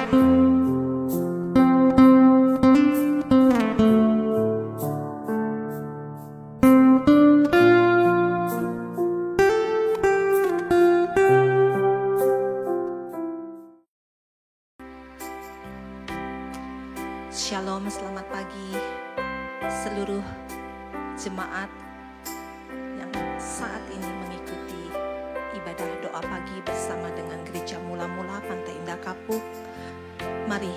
Shalom, selamat pagi seluruh jemaat yang saat ini mengikuti ibadah doa pagi bersama dengan Gereja Mula-Mula Pantai Indah Kapuk. Mari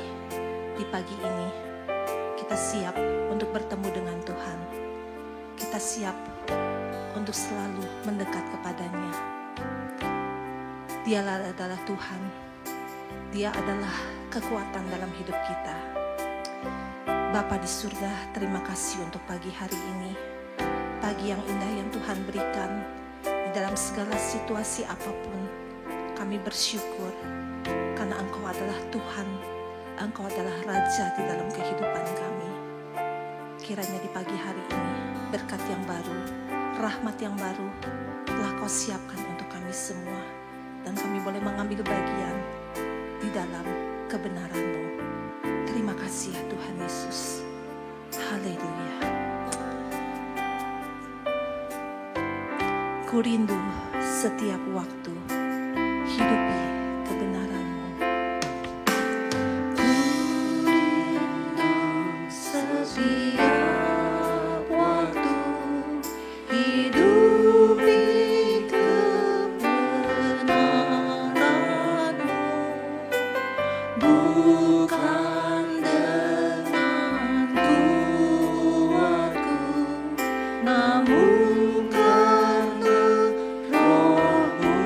di pagi ini kita siap untuk bertemu dengan Tuhan. Kita siap untuk selalu mendekat kepadanya. Dialah adalah Tuhan. Dia adalah kekuatan dalam hidup kita. Bapa di surga, terima kasih untuk pagi hari ini. Pagi yang indah yang Tuhan berikan. Di dalam segala situasi apapun, kami bersyukur karena Engkau adalah Tuhan. Engkau adalah Raja di dalam kehidupan kami. Kiranya di pagi hari ini, berkat yang baru, rahmat yang baru telah Kau siapkan untuk kami semua. Dan kami boleh mengambil bagian di dalam kebenaran-Mu. Terima kasih ya Tuhan Yesus. Haleluya. Ku rindu setiap waktu hidupi kebenaran-Mu. Ku rindu setiap waktu hidupi kebenaran-Mu. Bukan dengan kuatku, namun karena Roh-Mu.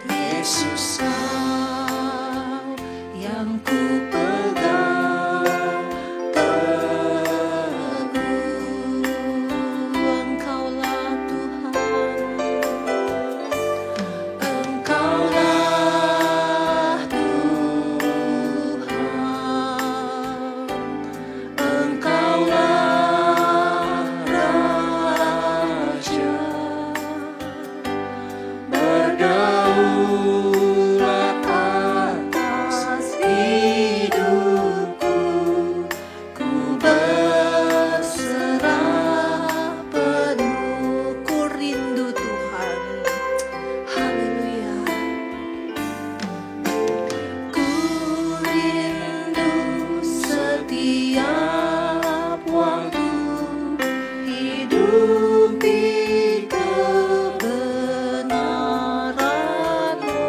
Yesus, Kau yang ku pegang teguh. Engkaulah Tuhan, Engkaulah Tuhan, Engkaulah Raja. Berdaulat atas hidupku, ku berserah penuh. Ku rindu Tuhan. Haleluya. Ku rindu setiap waktu hidupi kebenaran-Mu.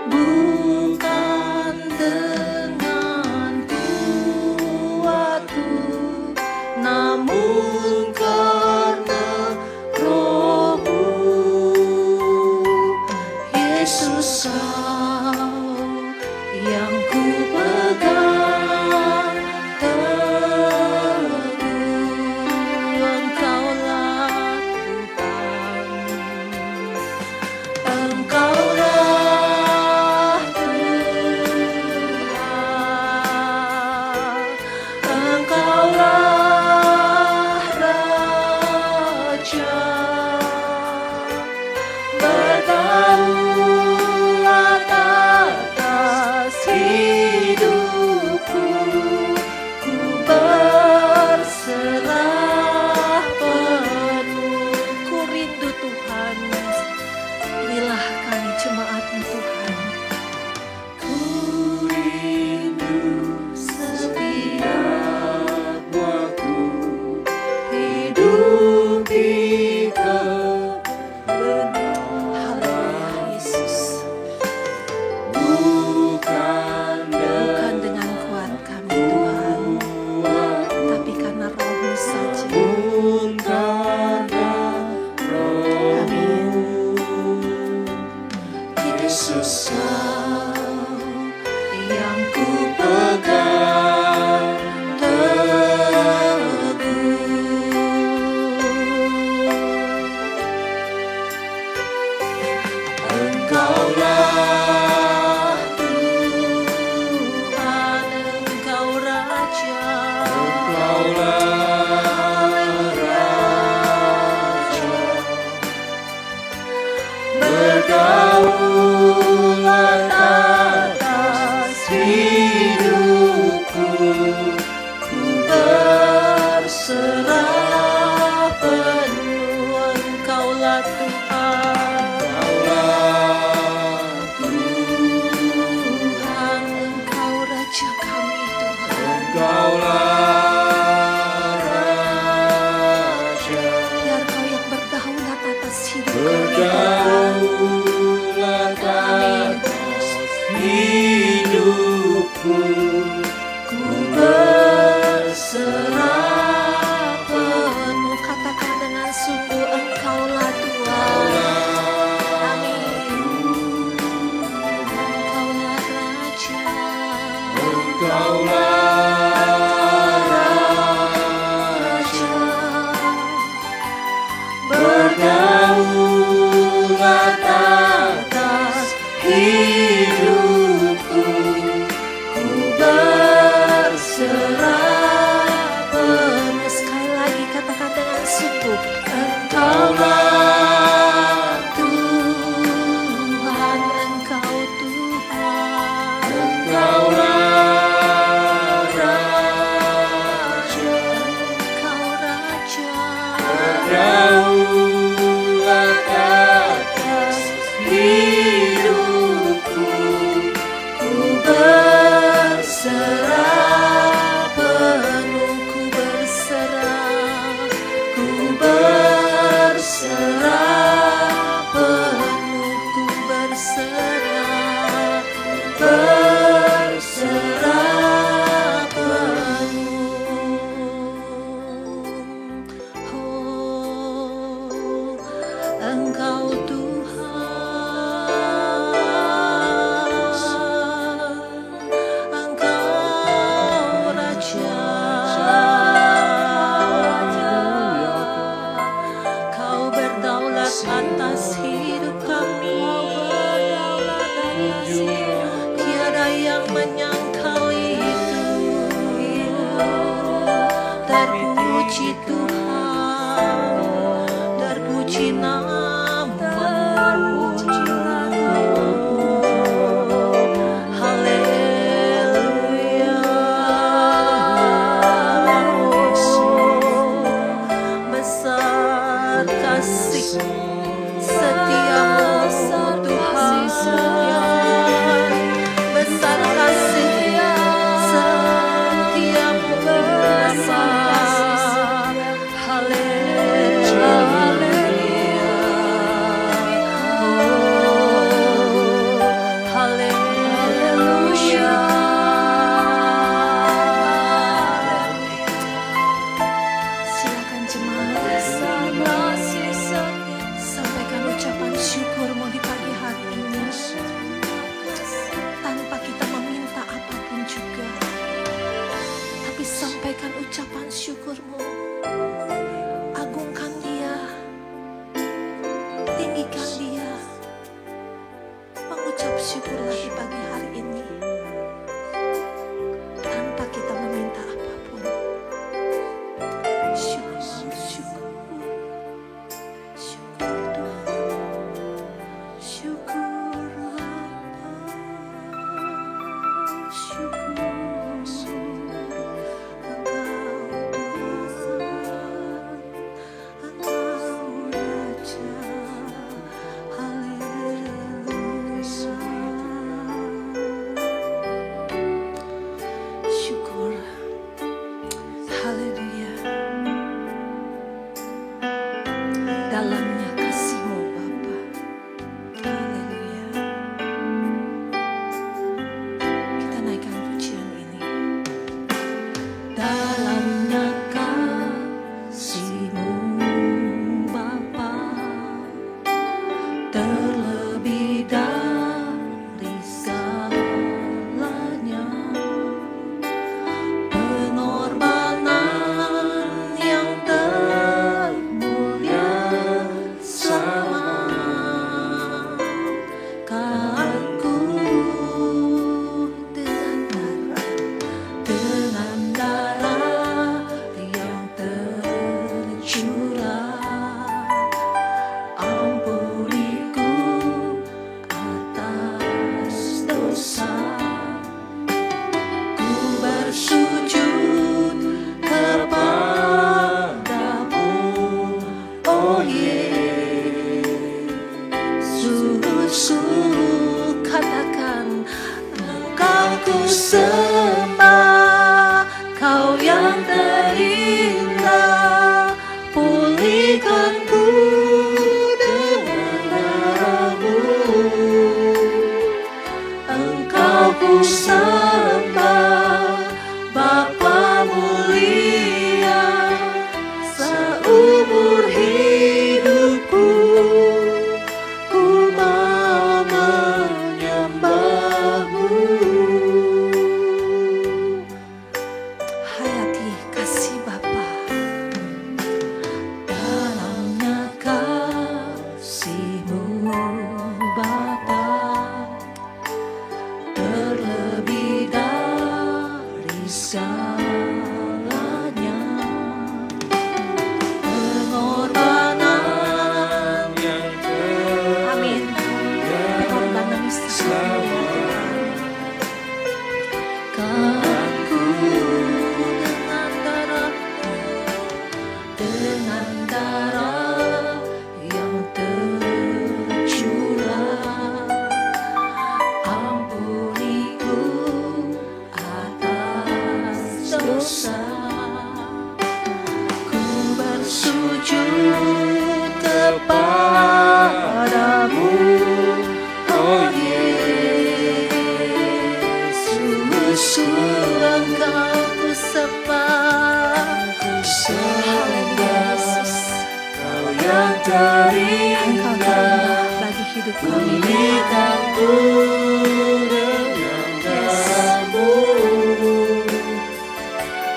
Bukan dengan kuatku, namun karena Roh-Mu. Yesus, Kau yang ku pegang teguh. Engkaulah Tuhan, Engkaulah Tuhan, Engkaulah Raja. Berdaulat atas hidupku, ku berserah penuh. Ku rindu Tuhan. Inilah kami jemaat-Mu Tuhan. Ku rindu setiap waktu hidupi kebenaran. Yesus, bukan dengan kuat kami Tuhan, tapi karena Roh-Mu saja. Amin. Yesus, Kau yang ku pegang teguh. Engkaulah Tuhan, Engkau Raja. Berdaulat Biar Kau yang berdaulat atas hidup kami. Berdaulat atas hidupku, ku berserah penuh. Katakan dengan sungguh, Engkaulah Tuhan. Amin. Engkaulah Raja. Engkaulah Raja, berdaulat atas hidupku, ku berserah penuh. Sekali lagi katakan dengan sungguh, Engkaulah Tuhan, Engkau Tuhan. Engkaulah Raja, Engkau Raja. berdaulat atas hidupku, ku berserah Penuh ku berserah, ku berserah penuh ku berserah, berserah penuh. Oh, Engkau Tuhan, Engkau Raja. Kau berdaulat atas hidup kami. Tiada yang menyangkal itu. Terpuji Tuhan, terpuji nama-Mu. Haleluya. Besar kasih setiamu Tuhan. Besar kasih setiamu Bapa. Haleluya. Oh, haleluya. Silakan jemaat sampaikan ucapan syukurmu di pagi hari ini, tanpa kita meminta apapun juga, tapi sampaikan ucapan syukurmu. Agungkan Dia, tinggikan Dia, mengucap syukurlah di pagi hari ini, tanpa kita meminta apapun. Syukur, syukur, syukur Tuhan, syukur Bapa, syukur Engkau Raja, haleluya. Syukur, haleluya. Dalamnya kasih-Mu Bapa, haleluya. Kita naikkan pujian ini. Dalamnya kasih-Mu Bapa, terlebih dari segalanya, pengorbanan yang termulia sama. Kanku dengan darah yang tercurah, ampuniku atas dosa. Ku bersujud kepadamu, oh Yesus. Katakan, Engkau ku sembah, Kau Engkau ku sembah, Bapa mulia, seumur hidupku ku mau menyembahmu. Hayati kasih Bapa, Dalamnya kasih-Mu Bapa, terlebih dari segalanya, pengorbanan yang amin. Pengorbanan Yesus Ku dengan darah-Mu, dengan darah yang tercurah, ampuniku atas dosa. Ku bersujud kepadamu, oh Yesus, Engkau ku sembah, Kau yang Engkau terindah, terindah bagi hidup kami. pulihkanku dengan darah-Mu.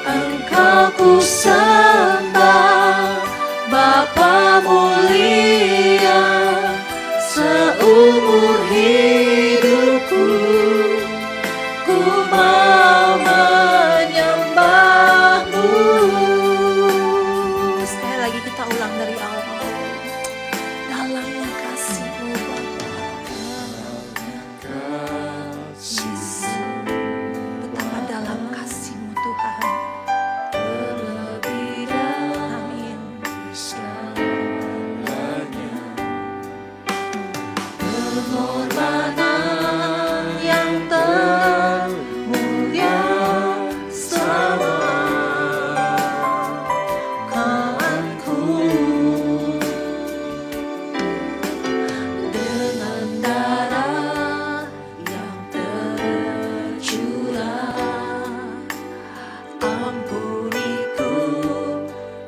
Engkau ku sembah, Bapa mulia, seumur hidupku ku mau menyembahmu. Sekali lagi kita ulang dari awal. Dalamnya kasih-Mu Bapa, betapa dalam kasih-Mu Tuhan. Terlebih dari Amin. segalanya, pengorbanan yang termulia sama kawanku, dengan darah yang tercurah, ampuniku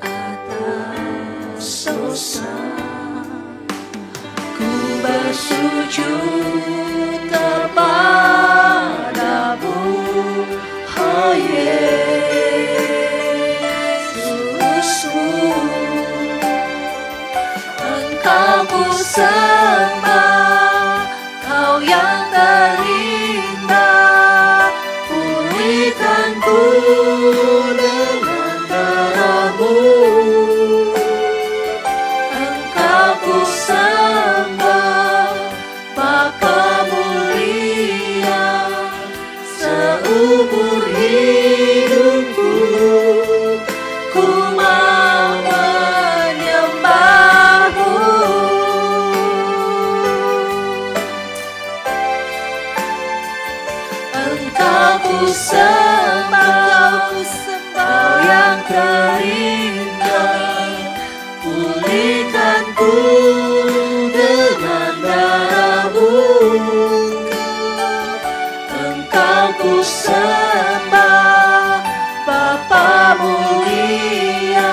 atas dosa. Ku bersujud kepadamu, oh Yesus. Engkau ku sembah, Kau yang terindah, pulihkanku dengan darah-Mu. Engkau ku sembah, Bapa mulia, seumur hidupku ku mau menyembahmu. Engkau ku sembah, Kau yang terindah, pulihkanku dengan darah-Mu. Engkau ku sembah, Bapa mulia,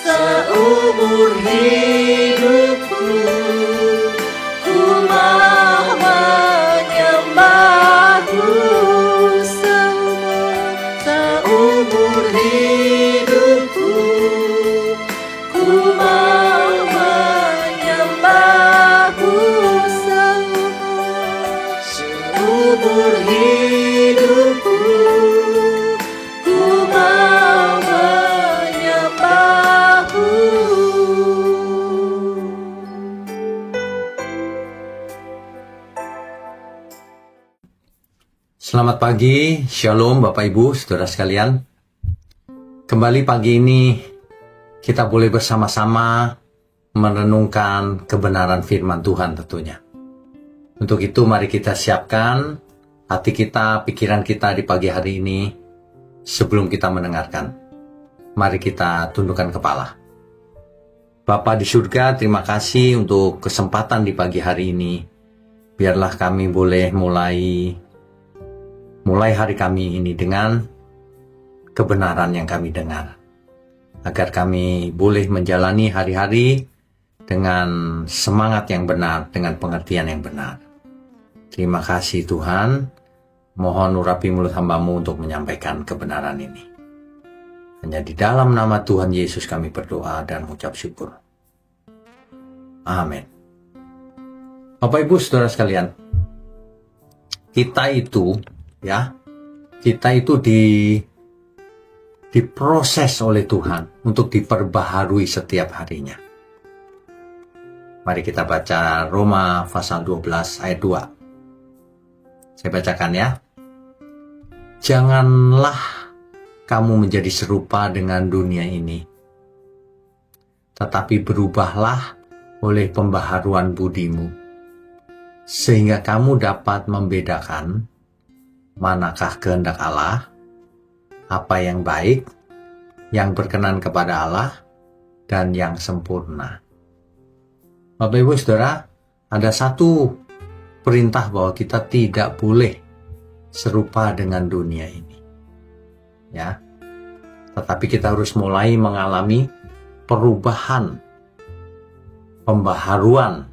seumur hidupku ku mau menyembahmu. Seumur hidupku ku mau menyembahmu. Seumur hidupku ku mau menyembahmu. Selamat pagi, Shalom Bapak Ibu, Saudara sekalian. Kembali pagi ini kita boleh bersama-sama merenungkan kebenaran firman Tuhan tentunya. Untuk itu mari kita siapkan hati kita, pikiran kita di pagi hari ini sebelum kita mendengarkan. Mari kita tundukkan kepala. Bapa di surga, terima kasih untuk kesempatan di pagi hari ini biarlah kami boleh mulai hari kami ini dengan kebenaran yang kami dengar, agar kami boleh menjalani hari-hari dengan semangat yang benar, dengan pengertian yang benar. Terima kasih Tuhan, mohon urapi mulut hamba-Mu untuk menyampaikan kebenaran ini. Hanya di dalam nama Tuhan Yesus kami berdoa dan mengucap syukur. Amin. Bapak Ibu Saudara sekalian, kita itu diproses oleh Tuhan untuk diperbaharui setiap harinya. Mari kita baca Roma pasal 12 ayat 2. Saya bacakan ya. Janganlah kamu menjadi serupa dengan dunia ini, tetapi berubahlah oleh pembaharuan budimu, sehingga kamu dapat membedakan manakah kehendak Allah, apa yang baik, yang berkenan kepada Allah, dan yang sempurna. Bapak Ibu Saudara, ada satu perintah bahwa kita tidak boleh serupa dengan dunia ini. Ya. Tetapi kita harus mulai mengalami perubahan, pembaharuan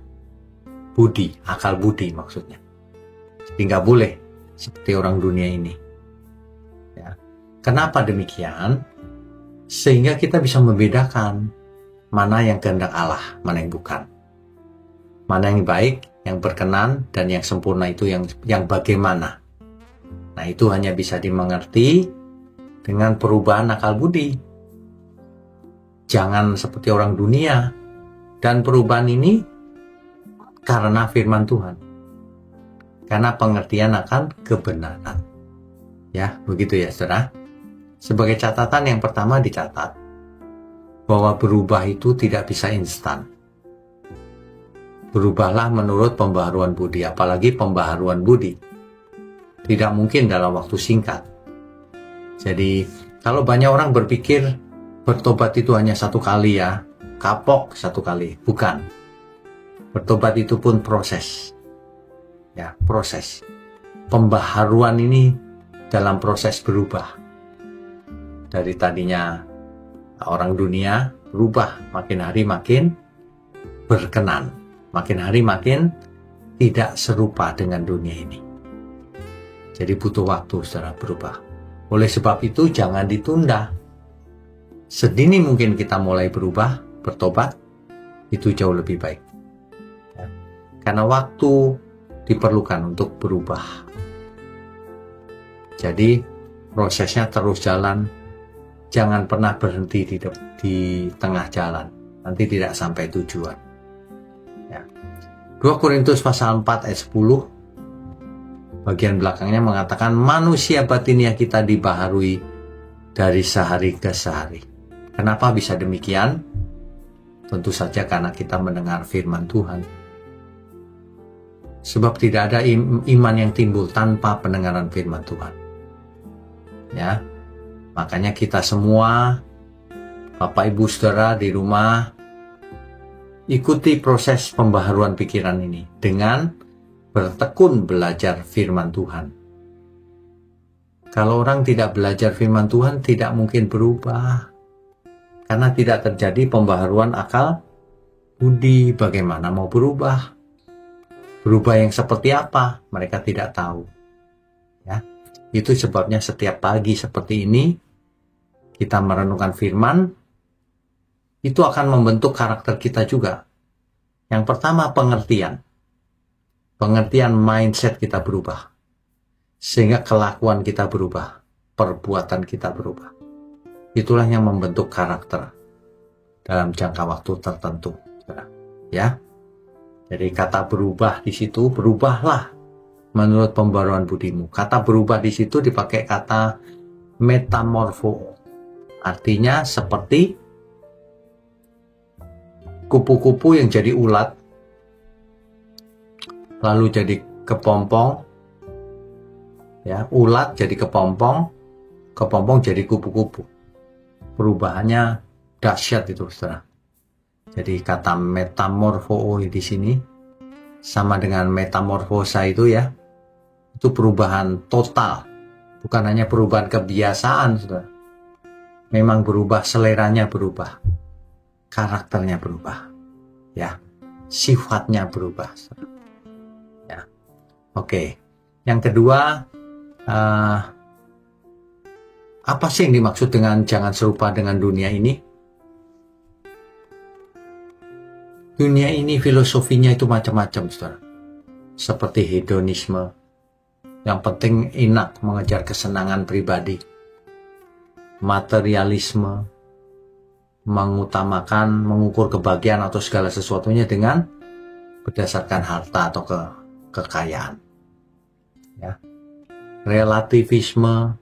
budi, akal budi maksudnya. Jadi nggak boleh seperti orang dunia ini. Ya. Kenapa demikian? Sehingga kita bisa membedakan mana yang kehendak Allah, mana yang bukan. Mana yang baik, yang berkenan, dan yang sempurna itu yang bagaimana. Nah, itu hanya bisa dimengerti dengan perubahan akal budi. Jangan seperti orang dunia. Dan perubahan ini karena firman Tuhan. Karena pengertian akan kebenaran. Ya, begitu ya saudara. Sebagai catatan yang pertama dicatat bahwa berubah itu tidak bisa instan. Berubahlah menurut pembaharuan budi, apalagi pembaharuan budi. Tidak mungkin dalam waktu singkat. Jadi, kalau banyak orang berpikir bertobat itu hanya satu kali ya, kapok satu kali. Bukan. Bertobat itu pun proses. Ya, proses. Pembaharuan ini dalam proses berubah. Dari tadinya orang dunia berubah, makin hari makin berkenan. Makin hari makin tidak serupa dengan dunia ini. Jadi butuh waktu secara berubah. Oleh sebab itu jangan ditunda. Sedini mungkin kita mulai berubah, bertobat, itu jauh lebih baik. Ya. Karena waktu diperlukan untuk berubah. Jadi prosesnya terus jalan. Jangan pernah berhenti di tengah jalan. Nanti tidak sampai tujuan. Ya. 2 Korintus pasal 4 ayat 10 bagian belakangnya mengatakan manusia batiniah kita dibaharui dari sehari ke sehari. Kenapa bisa demikian? Tentu saja karena kita mendengar firman Tuhan. Sebab tidak ada iman yang timbul tanpa pendengaran firman Tuhan. Ya, makanya kita semua, Bapak Ibu Saudara di rumah, ikuti proses pembaharuan pikiran ini dengan bertekun belajar firman Tuhan. Kalau orang tidak belajar firman Tuhan, tidak mungkin berubah. Karena tidak terjadi pembaharuan akal budi. Bagaimana mau berubah? Berubah yang seperti apa? Mereka tidak tahu. Ya, itu sebabnya setiap pagi seperti ini, kita merenungkan firman, itu akan membentuk karakter kita juga. Yang pertama pengertian. Pengertian mindset kita berubah. Sehingga kelakuan kita berubah. Perbuatan kita berubah. Itulah yang membentuk karakter dalam jangka waktu tertentu. Ya. Jadi kata berubah di situ, berubahlah menurut pembaharuan budimu. Kata berubah di situ dipakai kata metamorfo. Artinya seperti kupu-kupu yang jadi ulat, lalu jadi kepompong, ya, ulat jadi kepompong, kepompong jadi kupu-kupu. Perubahannya dahsyat itu, saudara. Jadi kata metamorfo di sini sama dengan metamorfosa itu ya. Itu perubahan total. Bukan hanya perubahan kebiasaan, saudara. Memang berubah, seleranya berubah. Karakternya berubah. Ya. Sifatnya berubah. Saudara. Ya. Oke. Yang kedua, apa sih yang dimaksud dengan jangan serupa dengan dunia ini? Dunia ini filosofinya itu macam-macam, saudara. Seperti hedonisme. Yang penting enak mengejar kesenangan pribadi. Materialisme. Mengutamakan, mengukur kebahagiaan atau segala sesuatunya dengan berdasarkan harta atau kekayaan. Ya. Relativisme.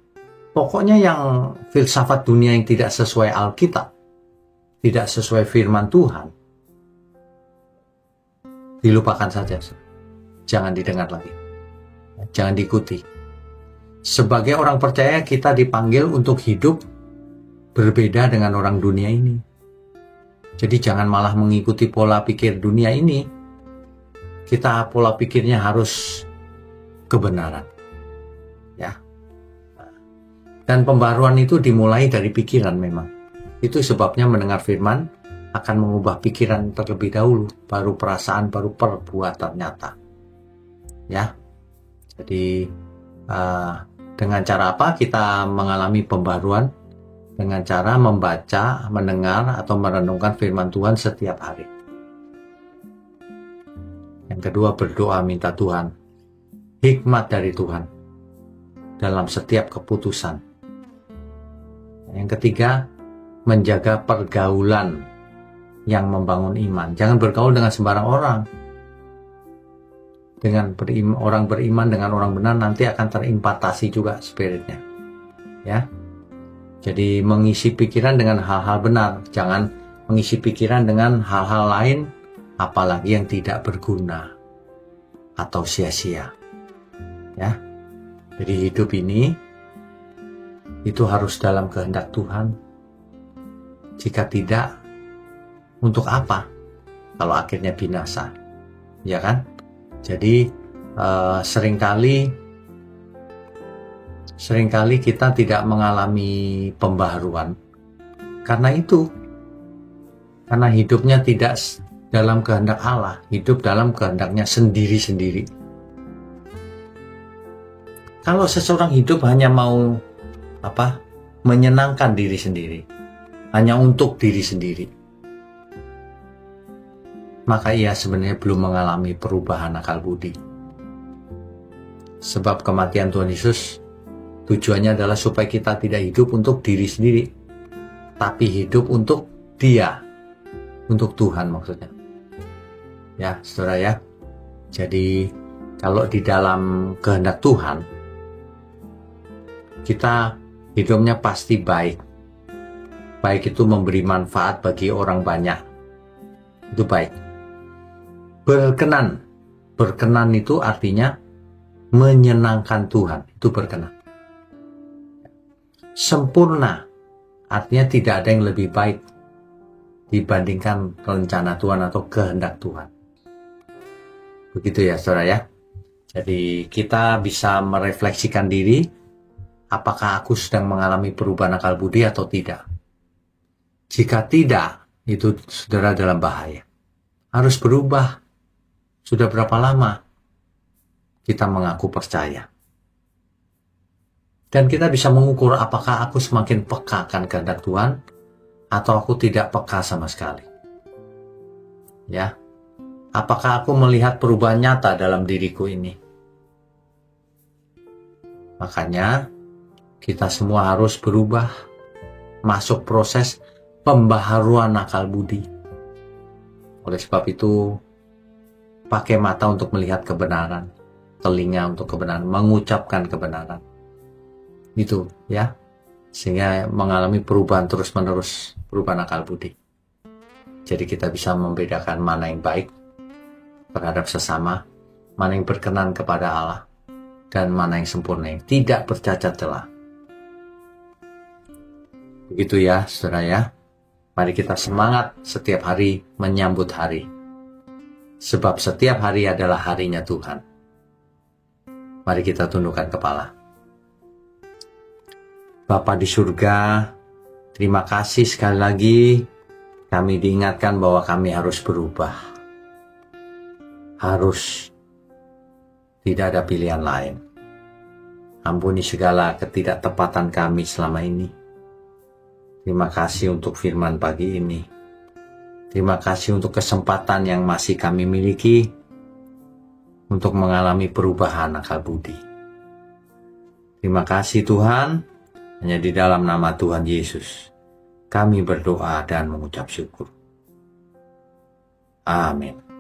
Pokoknya yang filsafat dunia yang tidak sesuai Alkitab. Tidak sesuai firman Tuhan. Dilupakan saja. Jangan didengar lagi. Jangan diikuti. Sebagai orang percaya kita dipanggil untuk hidup berbeda dengan orang dunia ini. Jadi jangan malah mengikuti pola pikir dunia ini. Kita pola pikirnya harus kebenaran. Ya. Dan pembaruan itu dimulai dari pikiran memang. Itu sebabnya mendengar firman akan mengubah pikiran terlebih dahulu, baru perasaan, baru perbuatan nyata. Ya. Jadi dengan cara apa kita mengalami pembaruan? Dengan cara membaca, mendengar, atau merenungkan firman Tuhan setiap hari. Yang kedua, berdoa minta Tuhan hikmat dari Tuhan dalam setiap keputusan. Yang ketiga, menjaga pergaulan yang membangun iman. Jangan bergaul dengan sembarang orang. Dengan orang beriman dengan orang benar nanti akan terimpatasi juga spiritnya. Ya. Jadi mengisi pikiran dengan hal-hal benar. Jangan mengisi pikiran dengan hal-hal lain, apalagi yang tidak berguna atau sia-sia. Ya. Jadi hidup ini itu harus dalam kehendak Tuhan. Jika tidak, untuk apa? Kalau akhirnya binasa. Ya kan? Jadi seringkali kita tidak mengalami pembaharuan karena itu. Karena hidupnya tidak dalam kehendak Allah, hidup dalam kehendaknya sendiri-sendiri. Kalau seseorang hidup hanya mau menyenangkan diri sendiri, hanya untuk diri sendiri, maka ia sebenarnya belum mengalami perubahan akal budi. Sebab kematian Tuhan Yesus tujuannya adalah supaya kita tidak hidup untuk diri sendiri, tapi hidup untuk Dia, untuk Tuhan maksudnya. Ya, saudara ya. Jadi kalau di dalam kehendak Tuhan, kita hidupnya pasti baik. Baik itu memberi manfaat bagi orang banyak. Itu baik. Berkenan itu artinya menyenangkan Tuhan, itu berkenan. Sempurna artinya tidak ada yang lebih baik dibandingkan rencana Tuhan atau kehendak Tuhan. Begitu ya saudara ya. Jadi kita bisa merefleksikan diri, apakah aku sedang mengalami perubahan akal budi atau tidak. Jika tidak, itu saudara dalam bahaya. Harus berubah. Sudah berapa lama kita mengaku percaya? Dan kita bisa mengukur apakah aku semakin peka akan kehendak Tuhan atau aku tidak peka sama sekali. Ya. Apakah aku melihat perubahan nyata dalam diriku ini? Makanya kita semua harus berubah, masuk proses pembaharuan akal budi. Oleh sebab itu, pakai mata untuk melihat kebenaran, telinga untuk kebenaran, mengucapkan kebenaran. Itu ya, sehingga mengalami perubahan terus-menerus, perubahan akal budi. Jadi kita bisa membedakan mana yang baik terhadap sesama, mana yang berkenan kepada Allah, dan mana yang sempurna, yang tidak bercacat celah. Begitu ya, saudara ya. Mari kita semangat setiap hari menyambut hari. sebab setiap hari adalah harinya Tuhan. Mari kita tundukkan kepala. Bapa di surga, terima kasih sekali lagi kami diingatkan bahwa kami harus berubah. Harus, tidak ada pilihan lain. Ampuni segala ketidaktepatan kami selama ini. Terima kasih untuk firman pagi ini. Terima kasih untuk kesempatan yang masih kami miliki untuk mengalami perubahan akal budi. Terima kasih Tuhan, hanya di dalam nama Tuhan Yesus kami berdoa dan mengucap syukur. Amin.